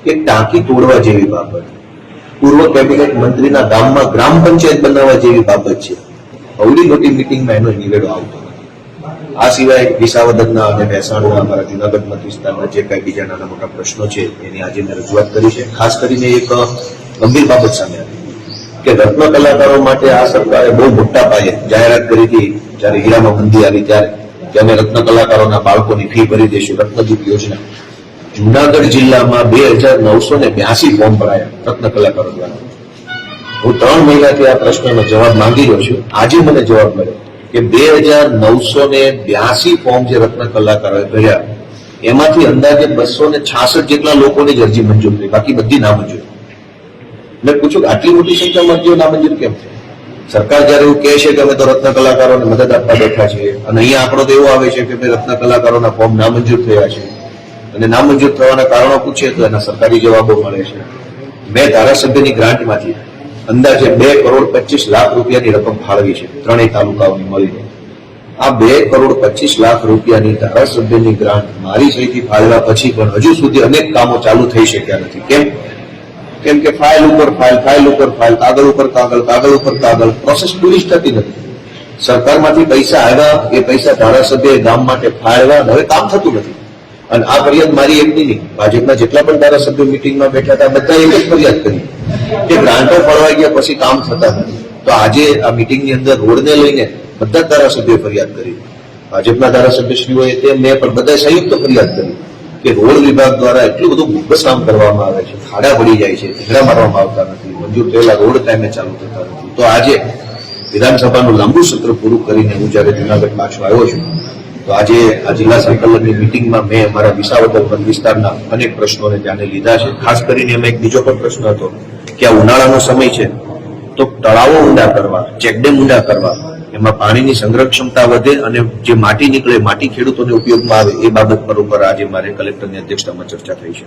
કે ટાંકી તોડવા જેવી બાબત, પૂર્વ કેબિનેટ મંત્રીના ગામમાં ગ્રામ પંચાયત બનાવવા જેવી બાબત છે. અવળી મોટી મિટિંગમાં એનો નિવેડો આવતો નથી. આ સિવાય વિસાવદરના અને મહેસાણા અમારા જુનાગઢ મત વિસ્તારના જે કઈ બીજા નાના મોટા પ્રશ્નો છે એની આજે મેં રજૂઆત કરી છે. ખાસ કરીને એક ગંભીર બાબત સામે આવી કે રત્ન કલાકારો માટે આ સરકારે બહુ મોટા પાયે જાહેરાત કરી હતી જયારે હીરામાં મંદી આવી ત્યારે કે અમે રત્ન કલાકારોના બાળકોની ફી ભરી દઈશું. રત્નદીપ યોજના જુનાગઢ જિલ્લામાં 2982 ફોર્મ ભરાયા રત્ન કલાકારો દ્વારા. હું 3 મહિનાથી આ પ્રશ્નનો જવાબ માંગી રહ્યો છું. આજે મને જવાબ મળ્યો કે 2982 ફોર્મ જે રત્ન કલાકારોએ ભર્યા એમાંથી અંદાજે 266 જેટલા લોકોની જ અરજી મંજૂર થઈ, બાકી બધી નામંજૂર. મેં પૂછ્યું આટલી મોટી સંખ્યામાં અરજીઓ નામંજૂર કેમ છે? સરકાર જયારે એવું કહે છે કે અમે તો રત્ન કલાકારોને મદદ આપવા બેઠા છીએ અને અહીંયા આંકડો તો એવો આવે છે કે રત્ન કલાકારોના ફોર્મ નામંજૂર થયા છે અને નામંજૂર થવાના કારણો પૂછીએ તો એના સરકારી જવાબો મળે છે. મેં ધારાસભ્યની ગ્રાન્ટમાંથી અંદાજે 2,25,00,000 રૂપિયાની રકમ ફાળવી છે ત્રણેય તાલુકાઓની મળીને. આ 2,25,00,000 રૂપિયાની ધારાસભ્યની ગ્રાન્ટ મારી સહીથી ફાળવ્યા પછી પણ હજુ સુધી અનેક કામો ચાલુ થઈ શક્યા નથી. કેમ કે ફાઇલ ઉપર ફાઇલ, કાગળ ઉપર કાગળ, પ્રોસેસ પૂરી થતી નથી. સરકારમાંથી પૈસા આવ્યા, એ પૈસા ધારાસભ્ય ગામ માટે ફાળવ્યા, હવે કામ થતું નથી. અને આ ફરિયાદ મારી એકની નહીં, ભાજપના જેટલા પણ ધારાસભ્યો મિટિંગમાં બેઠા હતા બધા એક જ ફરિયાદ કરી કે ગ્રાન્ટો ફળવાઈ ગયા પછી કામ થતા નથી. તો આજે આ મિટિંગની અંદર રોડને લઈને બધા ધારાસભ્યોએ ફરિયાદ કરી. ભાજપના ધારાસભ્યશ્રીઓએ તે મેં પણ બધા સંયુક્ત ફરિયાદ કરી કે રોડ વિભાગ દ્વારા એટલું બધું બોગસ કામ કરવામાં આવે છે, ખાડા પડી જાય છે, ઢીકડા મારવામાં આવતા નથી, મંજૂર થયેલા રોડ ટાઈમે ચાલુ થતા નથી. તો આજે વિધાનસભાનું લાંબુ સત્ર પૂરું કરીને હું જયારે જુનાગઢ પાછો આવ્યો છું તો આજે આ જિલ્લા સંકલનની મિટિંગમાં મેં અમારા વિસાવદર વન વિસ્તારના અનેક પ્રશ્નોને ધ્યાને લીધા છે. ખાસ કરીને એમાં એક બીજો પણ પ્રશ્ન હતો કે આ ઉનાળાનો સમય છે તો તળાવો ઊંડા કરવા, ચેકડેમ ઊંડા કરવા, એમાં પાણીની સંગ્રહ ક્ષમતા વધે અને જે માટી નીકળે માટી ખેડૂતોને ઉપયોગમાં આવે એ બાબત પર ઉપર આજે મારે કલેક્ટરની અધ્યક્ષતામાં ચર્ચા થઈ છે.